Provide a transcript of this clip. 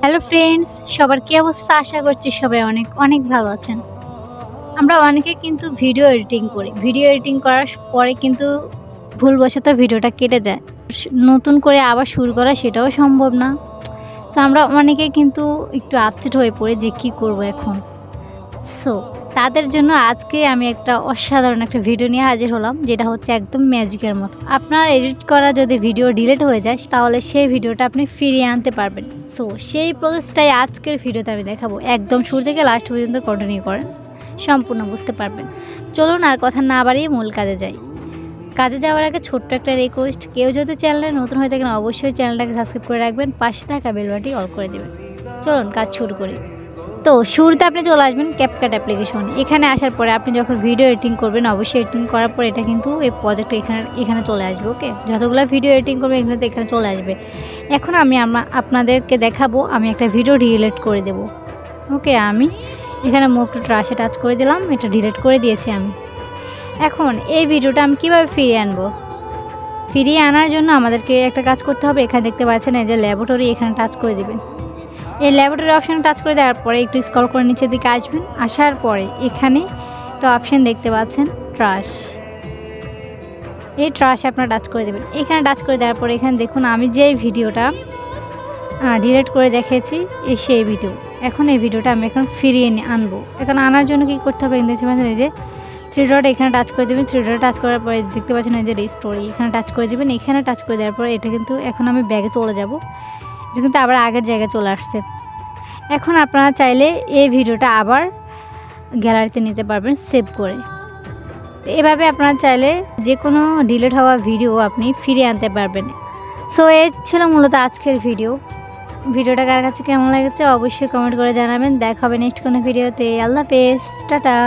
Hello friends, সবার কি অবস্থা? আশা করছি সবাই অনেক অনেক ভালো আছেন। আমরা অনেকে কিন্তু ভিডিও এডিটিং করি। ভিডিও এডিটিং করার পরে কিন্তু ভুলবশত ভিডিওটা কেটে যায়। নতুন করে আবার শুরু করা সেটাও সম্ভব না। সো আমরা অনেকে কিন্তু একটু আপসেট হয়ে পড়ি যে কী করব এখন। সো তাদের জন্য আজকে আমি একটা অসাধারণ একটা ভিডিও নিয়ে হাজির হলাম, যেটা হচ্ছে একদম ম্যাজিকের মতো। আপনার এডিট করা যদি ভিডিও ডিলিট হয়ে যায় তাহলে সেই ভিডিওটা আপনি ফিরিয়ে আনতে পারবেন। সো সেই প্রসেসটাই আজকের ভিডিওতে আমি দেখাবো। একদম শুরু থেকে লাস্ট পর্যন্ত কন্টিনিউ করেন, সম্পূর্ণ বুঝতে পারবেন। চলুন আর কথা না বাড়িয়ে মূল কাজে যাই। কাজে যাওয়ার আগে ছোট্ট একটা রিকোয়েস্ট, কেউ যদি চ্যানেলে নতুন হয়ে থাকেন অবশ্যই চ্যানেলটাকে সাবস্ক্রাইব করে রাখবেন, পাশে থাকা বেল বাটনটি অল করে দেবেন। চলুন কাজ শুরু করি। তো শুরুতে আপনি চলে আসবেন ক্যাপকাট অ্যাপ্লিকেশন। এখানে আসার পরে আপনি যখন ভিডিও এডিটিং করবেন অবশ্যই এডিটিং করার পর এটা কিন্তু এই প্রজেক্টটা এখানে চলে আসবে। ওকে, যতগুলো ভিডিও এডিটিং করবে এখানে চলে আসবে। এখন আমি আপনাদেরকে দেখাবো আমি একটা ভিডিও ডিলিট করে দেব। ওকে, আমি এখানে মুভ টু ট্রাশে টাচ করে দিলাম, এটা ডিলিট করে দিয়েছি আমি। এখন এই ভিডিওটা আমি কীভাবে ফিরিয়ে আনবো? ফিরিয়ে আনার জন্য আমাদেরকে একটা কাজ করতে হবে। এখানে দেখতে পাচ্ছেন এই যে ল্যাবরেটরি, এখানে টাচ করে দেবেন। এই ল্যাবরেটরি অপশানে টাচ করে দেওয়ার পরে একটু স্ক্রল করে নিচের দিকে আসবেন। আসার পরে এখানে একটা অপশান দেখতে পাচ্ছেন ট্রাশ, এই ট্রাশ আপনারা টাচ করে দেবেন। এখানে টাচ করে দেওয়ার পরে এখানে দেখুন আমি যে ভিডিওটা ডিলিট করে দেখেছি সেই ভিডিও। এখন এই ভিডিওটা আমি এখন ফিরিয়ে আনবো। এখন আনার জন্য কী করতে হবে? দেখতে পাচ্ছেন এই যে থ্রি ডট, এখানে টাচ করে দেবেন। থ্রি ডট টাচ করার পরে দেখতে পাচ্ছেন এই যে রিস্টোরি, এখানে টাচ করে দেবেন। এখানে টাচ করে দেওয়ার পরে এটা কিন্তু এখন আমি ব্যাগে চলে যাব, এটা কিন্তু আবার আগের জায়গায় চলে আসছে। এখন আপনারা চাইলে এই ভিডিওটা আবার গ্যালারিতে নিতে পারবেন সেভ করে। তো এভাবে আপনারা চাইলে যে কোনো ডিলিট হওয়া ভিডিও আপনি ফিরিয়ে আনতে পারবেন। সো এই ছিল মূলত আজকের ভিডিওটা কার কাছে কেমন লেগেছে অবশ্যই কমেন্ট করে জানাবেন। দেখা হবে নেক্সট কোনো ভিডিওতে। আল্লাহ হাফেজ, টাটা।